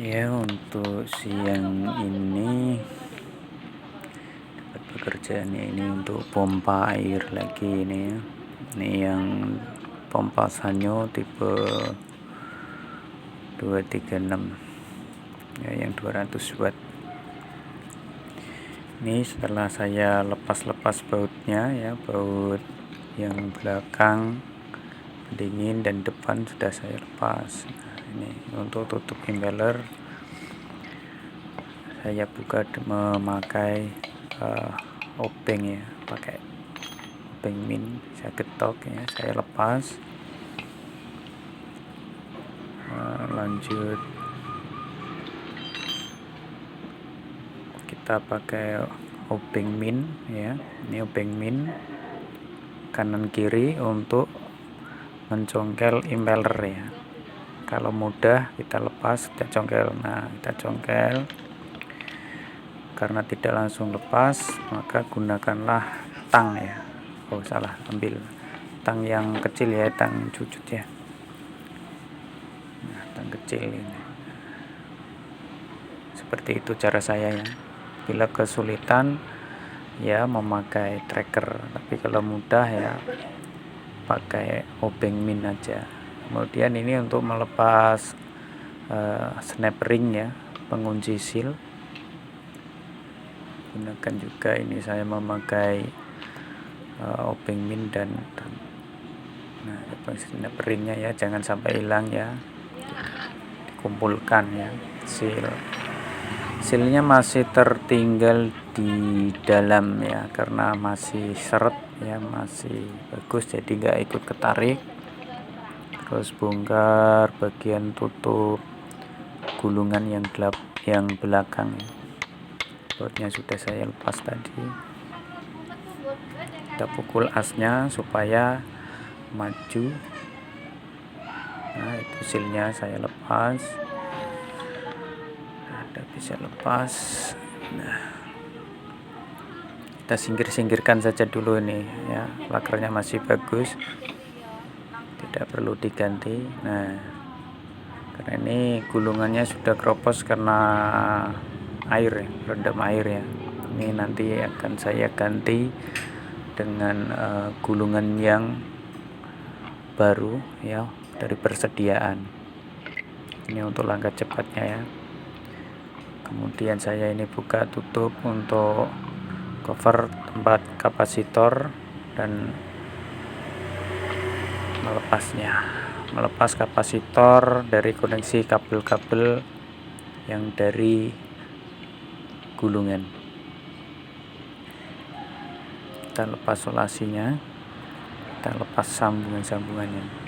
Ya, untuk siang ini dapat pekerjaannya ini untuk pompa air lagi ini ya. Ini yang pompa Sanyo tipe 236 ya, yang 200 watt. Ini setelah saya lepas bautnya ya, baut yang belakang pendingin dan depan sudah saya lepas. Ini untuk tutup impeller saya buka memakai obeng ya, pakai obeng min. Saya ketok ya, saya lepas. Lanjut kita pakai obeng min ya, ini obeng min kanan kiri untuk mencongkel impeller ya. Kalau mudah kita lepas, kita congkel. Nah, kita congkel. Karena tidak langsung lepas, maka gunakanlah tang ya. Oh, salah, ambil tang yang kecil ya, tang cucut ya. Nah, tang kecil ini. Seperti itu cara saya ya. Bila kesulitan ya memakai tracker, tapi kalau mudah ya pakai obeng min aja. Kemudian ini untuk melepas snap ring ya, pengunci seal. Gunakan juga ini, saya memakai obeng min dan nah, snap ringnya ya, jangan sampai hilang ya, dikumpulkan ya. Sealnya masih tertinggal di dalam ya, karena masih seret ya, masih bagus, jadi nggak ikut ketarik. Terus bongkar bagian tutup gulungan yang belakang ya. Bautnya sudah saya lepas tadi. Kita pukul asnya supaya maju. Nah, itu sealnya saya lepas. Ada bisa lepas. Nah, kita singkirkan saja dulu ini ya, lakernya masih bagus, tidak perlu diganti. Nah, karena ini gulungannya sudah keropos karena air ya, rendam air ya. Ini nanti akan saya ganti dengan gulungan yang baru ya, dari persediaan. Ini untuk langkah cepatnya ya. Kemudian saya ini buka tutup untuk cover tempat kapasitor dan melepas kapasitor dari koneksi kabel-kabel yang dari gulungan. Kita lepas solasinya, kita lepas sambungannya.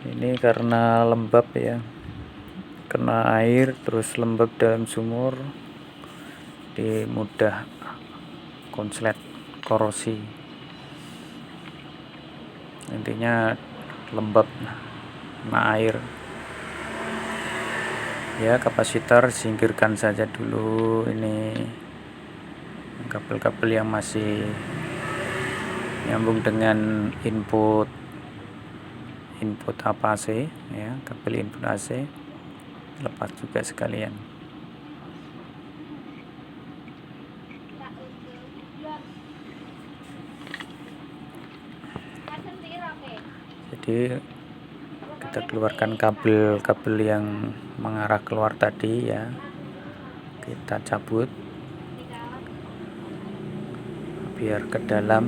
Ini karena lembab ya, kena air terus lembab dalam sumur, jadi mudah konslet, korosi. Intinya lembab kena air ya. Kapasitor singkirkan saja dulu, ini kabel-kabel yang masih nyambung dengan input AC ya, kabel input AC lepas juga sekalian. Jadi kita keluarkan kabel-kabel yang mengarah keluar tadi ya, kita cabut biar ke dalam,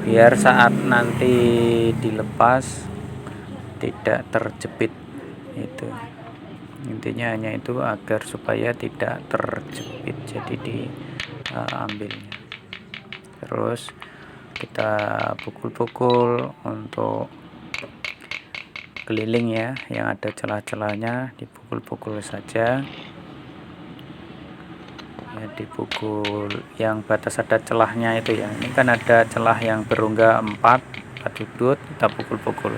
biar saat nanti dilepas tidak terjepit. Itu intinya, hanya itu, agar supaya tidak terjepit, jadi diambilnya. Terus kita pukul-pukul untuk keliling ya, yang ada celah-celahnya dipukul-pukul saja ya, dipukul yang batas ada celahnya itu ya. Ini kan ada celah yang berongga 4 sudut, kita pukul-pukul,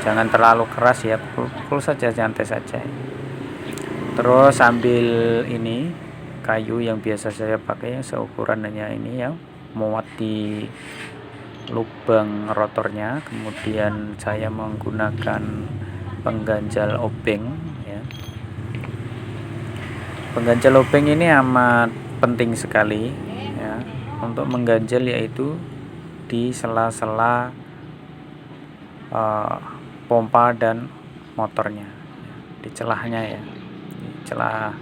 jangan terlalu keras ya, pukul saja, santai saja. Terus ambil ini kayu yang biasa saya pakai, seukuran hanya ini ya, muat di lubang rotornya. Kemudian saya menggunakan pengganjal obeng ya. Pengganjal obeng ini amat penting sekali ya untuk mengganjal, yaitu di sela-sela pompa dan motornya, di celahnya ya, di celah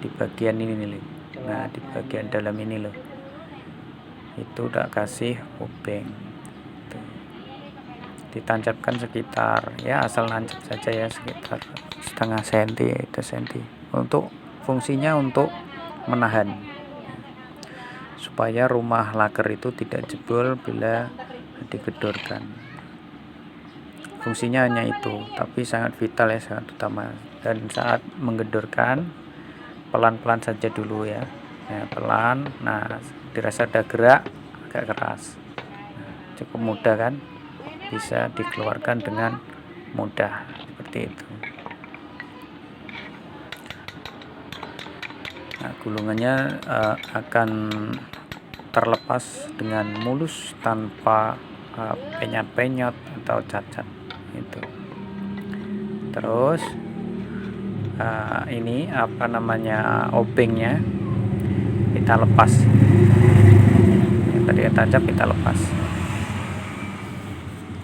di bagian ini nih. Nah, di bagian dalam ini loh, itu udah kasih obeng. Tuh. Ditancapkan sekitar ya, asal nancap saja ya, sekitar setengah senti itu senti. Untuk fungsinya untuk menahan supaya rumah laker itu tidak jebol bila digedorkan. Fungsinya hanya itu, tapi sangat vital ya, sangat utama. Dan saat menggedorkan pelan-pelan saja dulu ya, pelan. Nah, dirasa ada gerak agak keras. Nah, cukup mudah kan, bisa dikeluarkan dengan mudah seperti itu. Nah, gulungannya akan terlepas dengan mulus tanpa penyot-penyot atau cacat itu. Terus ini obengnya kita lepas. Tadi tancap kita lepas.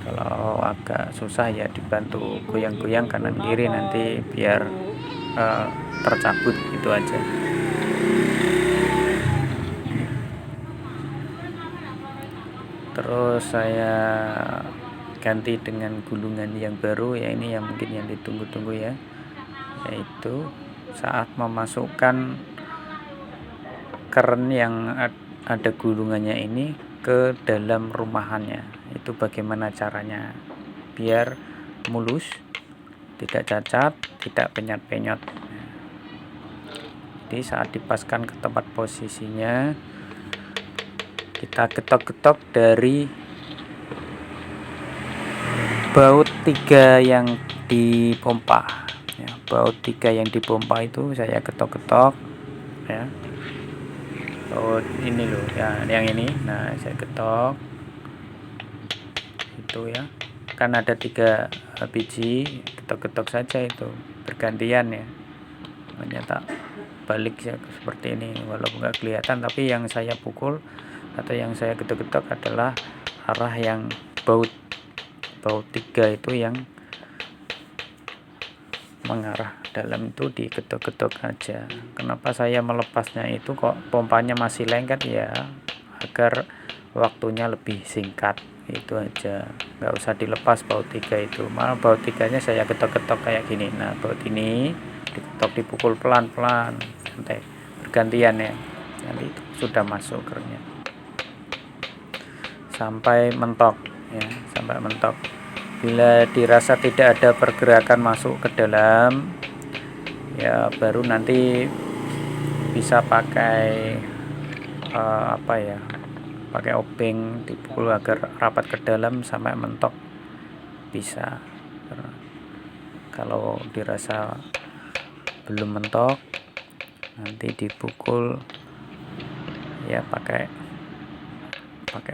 Kalau agak susah ya dibantu goyang-goyang kanan kiri, nanti biar tercabut gitu aja. Terus saya ganti dengan gulungan yang baru ya, ini yang mungkin yang ditunggu-tunggu ya, yaitu saat memasukkan keren yang ada gulungannya ini ke dalam rumahannya. Itu bagaimana caranya biar mulus, tidak cacat, tidak penyot-penyot. Jadi saat dipaskan ke tempat posisinya, kita getok-getok dari baut 3 yang dipompa ya. Baut 3 yang dipompa itu saya getok-getok ya. Baut ini loh ya, yang ini. Nah, saya getok itu ya, kan ada 3 biji, getok-getok saja itu bergantian ya. Hanya tak balik ya, seperti ini, walaupun nggak kelihatan, tapi yang saya pukul atau yang saya getok-getok adalah arah yang baut 3 itu yang mengarah dalam, itu digetok-getok aja. Kenapa saya melepasnya itu kok pompanya masih lengket ya, agar waktunya lebih singkat, itu aja. Nggak usah dilepas baut 3 itu, malah baut 3 nya saya getok-getok kayak gini. Nah, baut ini diketok, dipukul pelan-pelan santai, bergantian ya, nanti itu sudah masuk kerennya sampai mentok ya, sampai mentok. Bila dirasa tidak ada pergerakan masuk ke dalam ya, baru nanti bisa pakai pakai obeng, dipukul agar rapat ke dalam sampai mentok bisa. Kalau dirasa belum mentok, nanti dipukul ya pakai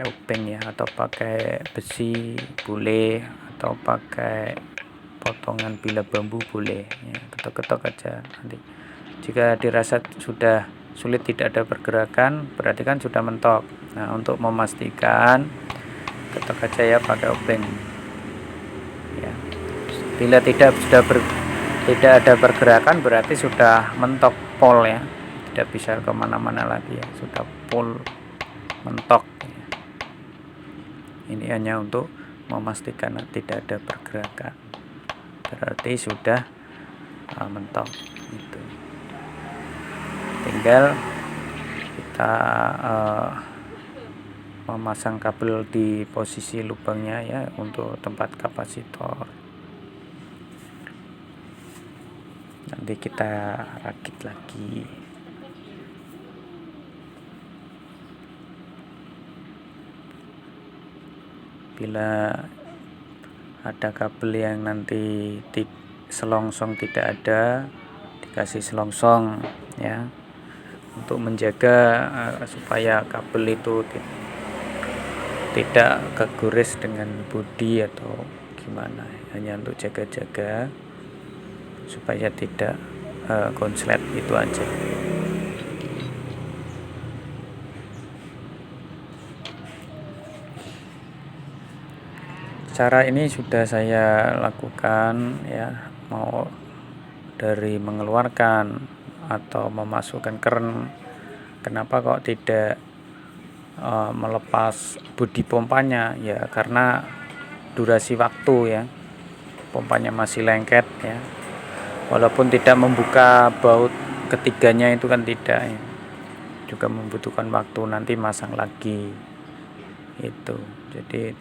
obeng ya, atau pakai besi boleh, atau pakai potongan bila bambu boleh ya, ketok-ketok aja. Nanti jika dirasa sudah sulit, tidak ada pergerakan, berarti kan sudah mentok. Nah, untuk memastikan ketok aja ya pakai obeng ya. Bila tidak ada pergerakan, berarti sudah mentok pol ya, tidak bisa kemana-mana lagi ya, sudah pol mentok ya. Ini hanya untuk memastikan tidak ada pergerakan, berarti sudah mentok itu. Tinggal kita memasang kabel di posisi lubangnya ya, untuk tempat kapasitor. Nanti kita rakit lagi. Bila ada kabel yang nanti selongsong tidak ada, dikasih selongsong ya, untuk menjaga supaya kabel itu tidak kegores dengan bodi atau gimana, hanya untuk jaga-jaga supaya tidak konslet, itu aja. Cara ini sudah saya lakukan ya, mau dari mengeluarkan atau memasukkan keren. Kenapa kok tidak melepas bodi pompanya? Ya karena durasi waktu ya, pompanya masih lengket ya, walaupun tidak membuka baut ketiganya itu kan tidak ya, juga membutuhkan waktu, nanti masang lagi itu. Jadi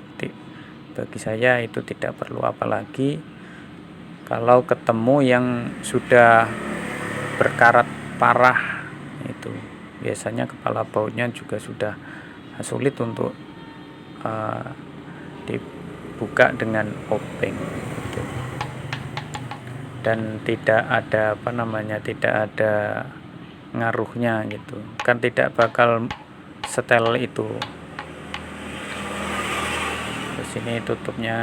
bagi saya itu tidak perlu, apalagi kalau ketemu yang sudah berkarat parah, itu biasanya kepala bautnya juga sudah sulit untuk dibuka dengan obeng gitu. Dan tidak ada tidak ada ngaruhnya gitu kan, tidak bakal setel itu. Terus ini tutupnya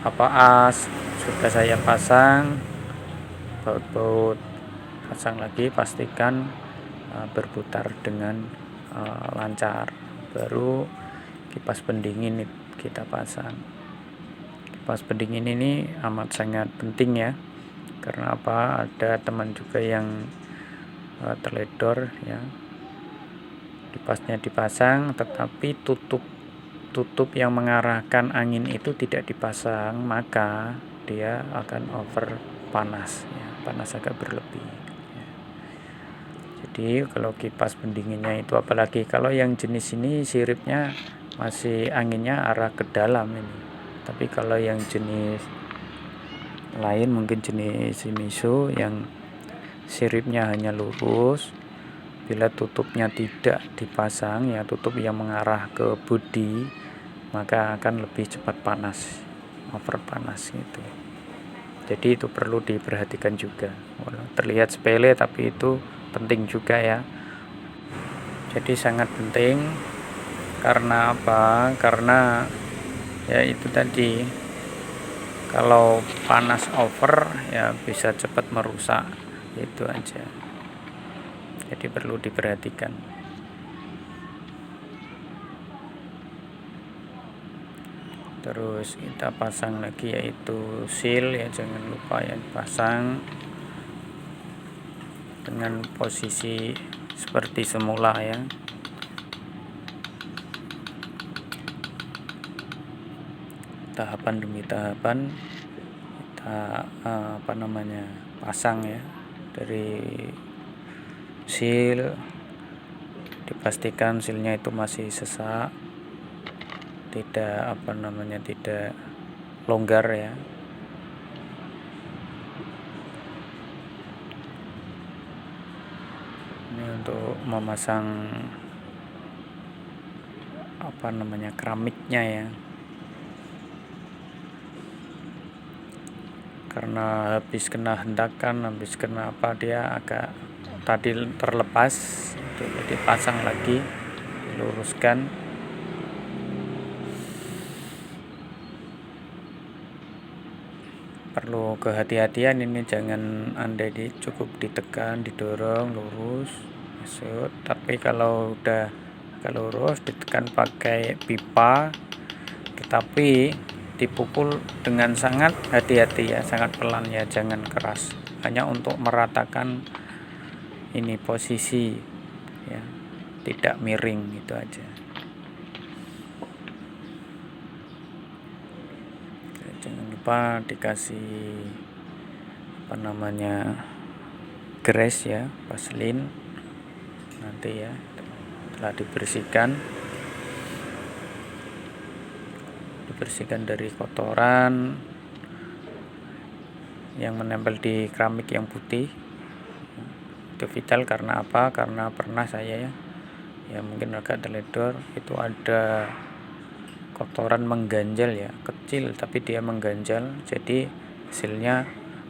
as sudah saya pasang, baut-baut pasang lagi, pastikan berputar dengan lancar, baru kipas pendingin kita pasang. Kipas pendingin ini amat sangat penting ya, karena ada teman juga yang teledor ya, kipasnya dipasang tetapi tutup yang mengarahkan angin itu tidak dipasang, maka dia akan over panas ya, panas agak berlebih ya. Jadi kalau kipas pendinginnya itu, apalagi kalau yang jenis ini siripnya masih anginnya arah ke dalam ini, tapi kalau yang jenis lain, mungkin jenis Shimizu yang siripnya hanya lurus, bila tutupnya tidak dipasang ya, tutup yang mengarah ke bodi, maka akan lebih cepat panas, over panas gitu. Jadi itu perlu diperhatikan juga. Terlihat sepele tapi itu penting juga ya. Jadi sangat penting. Karena apa? Karena ya itu tadi, kalau panas over ya bisa cepat merusak, itu aja. Jadi perlu diperhatikan. Terus kita pasang lagi yaitu seal ya, jangan lupa ya pasang dengan posisi seperti semula ya. Tahapan demi tahapan kita pasang ya. Dari seal dipastikan sealnya itu masih sesak, tidak tidak longgar ya. Ini untuk memasang keramiknya ya, karena habis kena hendakan, habis kena dia agak tadi terlepas itu, jadi pasang lagi, diluruskan. Perlu kehati-hatian ini, jangan cukup ditekan, didorong lurus masuk, tapi kalau udah lurus ditekan pakai pipa, tetapi dipukul dengan sangat hati-hati ya, sangat pelan ya, jangan keras, hanya untuk meratakan ini posisi ya, tidak miring, itu aja. Jangan lupa dikasih grease ya, vaselin nanti ya, telah dibersihkan dari kotoran yang menempel di keramik yang putih. Itu vital, karena apa? Karena pernah saya ya mungkin agak teledor, itu ada kotoran mengganjal ya, kecil tapi dia mengganjal, jadi hasilnya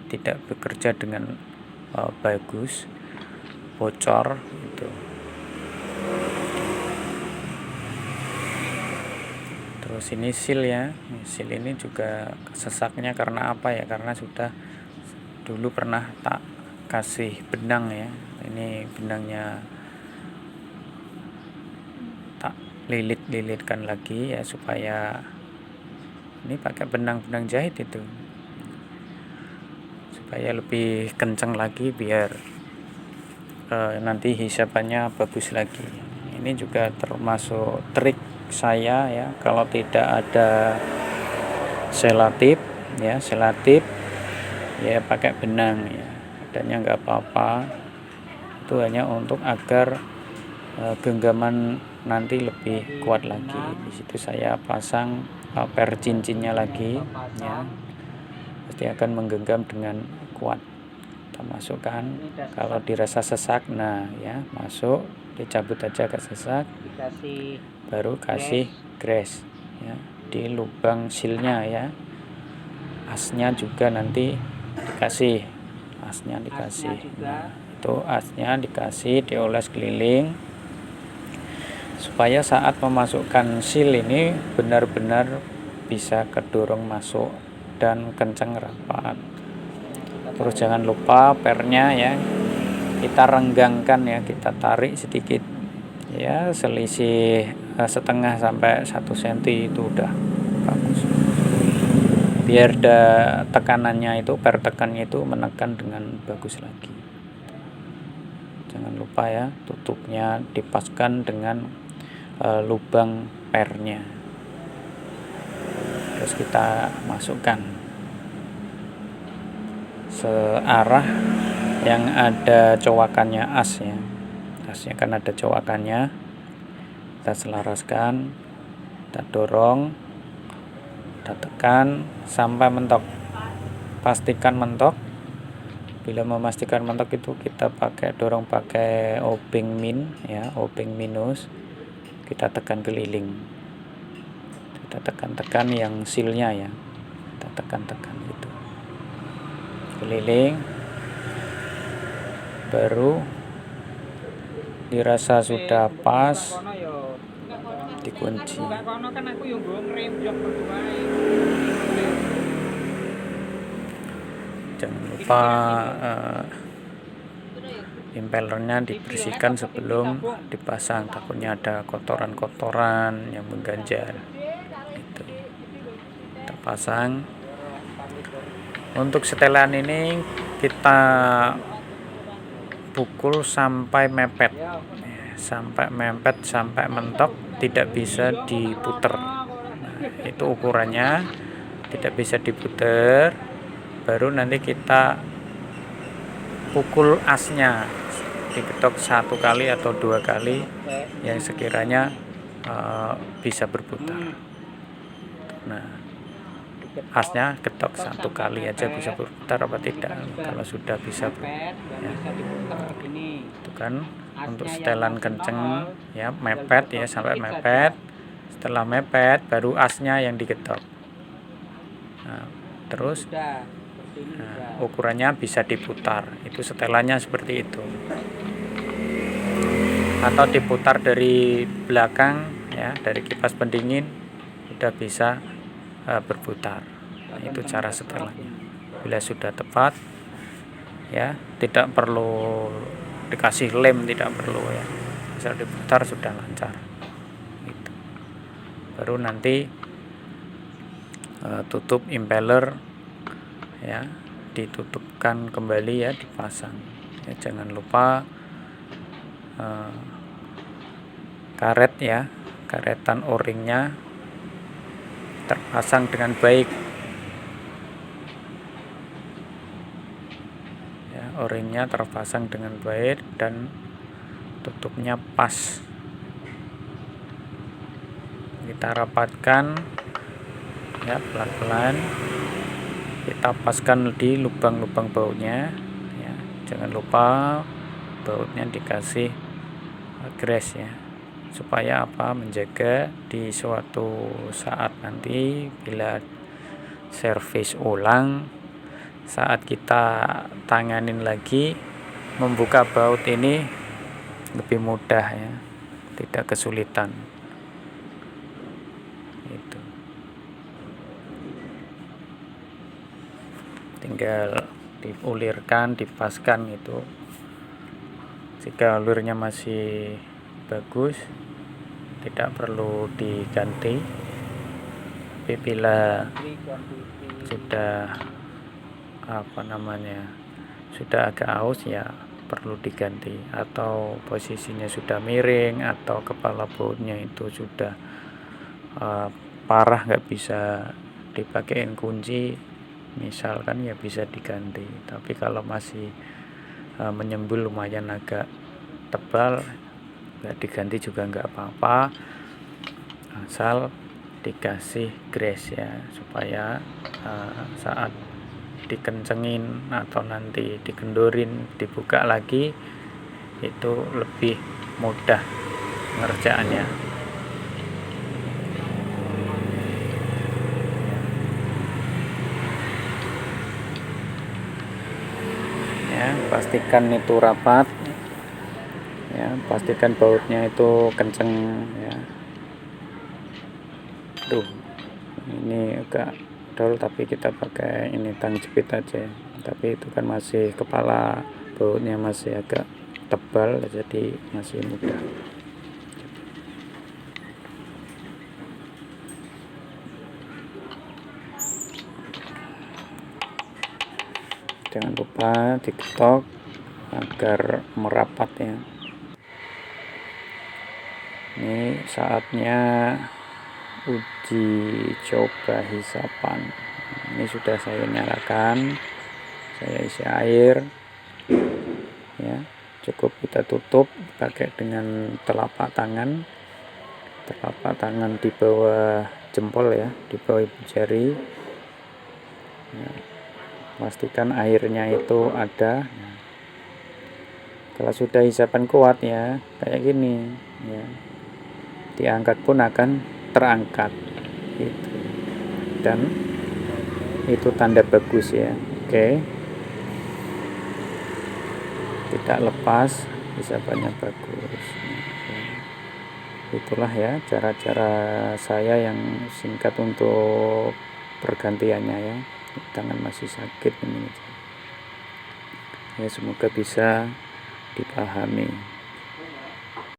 tidak bekerja dengan bagus, bocor itu. Terus ini seal ya, seal ini juga sesaknya karena apa ya, karena sudah dulu pernah tak kasih benang ya. Ini benangnya tak lilit-lilitkan lagi ya, supaya ini pakai benang-benang jahit itu, supaya lebih kencang lagi biar nanti hisapannya bagus lagi. Ini juga termasuk trik saya ya, kalau tidak ada selatip ya, ya pakai benang ya, adanya nggak apa-apa. Itu hanya untuk agar genggaman nanti lebih kuat lagi. Di situ saya pasang per cincinnya lagi ya, pasti akan menggenggam dengan kuat. Kita masukkan, kalau dirasa sesak, nah ya masuk, dicabut aja ke sesak, baru kasih grease ya di lubang silnya ya. Asnya juga nanti dikasih, nah, itu asnya dikasih, dioles keliling supaya saat memasukkan seal ini benar-benar bisa kedorong masuk dan kencang rapat. Terus jangan lupa pernya ya, kita renggangkan ya, kita tarik sedikit ya, selisih setengah sampai 1 cm itu udah bagus, biar tekanannya itu, per tekannya itu menekan dengan bagus lagi. Jangan lupa ya, tutupnya dipaskan dengan lubang pernya. Terus kita masukkan searah yang ada cowakannya as ya, asnya kan ada cowakannya, kita selaraskan, kita dorong, kita tekan sampai mentok, pastikan mentok. Bila memastikan mentok itu kita dorong pakai obeng min ya, obeng minus, kita tekan keliling, kita tekan yang sealnya ya, kita tekan gitu keliling, baru dirasa sudah pas, dikunci. Jangan lupa impellernya dibersihkan sebelum dipasang, takutnya ada kotoran-kotoran yang mengganjal itu. Kita pasang. Untuk setelan ini kita pukul sampai mepet, sampai mentok, tidak bisa diputer. Nah, itu ukurannya, tidak bisa diputer. Baru nanti kita pukul asnya, diketok 1 kali atau 2 kali yang sekiranya bisa berputar. Nah, asnya ketok 1 kali aja bisa berputar apa tidak. Kalau sudah bisa berputar ya. Itu kan untuk setelan kenceng ya, mepet ya, sampai mepet. Setelah mepet baru asnya yang diketok. Nah, terus ukurannya bisa diputar, itu setelannya seperti itu, atau diputar dari belakang ya, dari kipas pendingin sudah bisa berputar. Nah, itu cara setelannya. Bila sudah tepat ya, tidak perlu dikasih lem, tidak perlu ya, asal diputar sudah lancar gitu. Baru nanti tutup impeller ya, ditutupkan kembali ya, dipasang ya. Jangan lupa karet ya, karetan o-ringnya terpasang dengan baik ya, o-ringnya terpasang dengan baik dan tutupnya pas. Kita rapatkan ya, pelan-pelan kita paskan di lubang-lubang bautnya ya. Jangan lupa bautnya dikasih grease ya, supaya apa, menjaga di suatu saat nanti bila servis ulang, saat kita tanganin lagi, membuka baut ini lebih mudah ya, tidak kesulitan itu. Tinggal diulirkan, dipaskan itu. Jika alurnya masih bagus, tidak perlu diganti. Tapi bila sudah sudah agak aus, ya perlu diganti, atau posisinya sudah miring, atau kepala bautnya itu sudah parah, nggak bisa dipakein kunci misalkan, ya bisa diganti. Tapi kalau masih menyembul lumayan agak tebal, nggak diganti juga nggak apa-apa, asal dikasih grease ya, supaya saat dikencengin atau nanti dikendorin, dibuka lagi, itu lebih mudah ngerjaannya. Ya, pastikan itu rapat ya, pastikan bautnya itu kenceng ya. Ini agak dol, tapi kita pakai ini tang jepit aja, tapi itu kan masih kepala bautnya masih agak tebal, jadi masih mudah. Jangan lupa diketok agar merapat ya. Ini saatnya uji coba hisapan. Ini sudah saya nyalakan, saya isi air ya. Cukup kita tutup pakai dengan telapak tangan di bawah jempol ya, di bawah ibu jari ya. Pastikan airnya itu ada. Kalau sudah hisapan kuat ya, kayak gini ya, diangkat pun akan terangkat gitu. Dan itu tanda bagus ya. Oke, tidak lepas, hisapannya bagus. Itulah ya cara-cara saya yang singkat untuk pergantiannya ya. Tangan masih sakit ini ya, semoga bisa dipahami.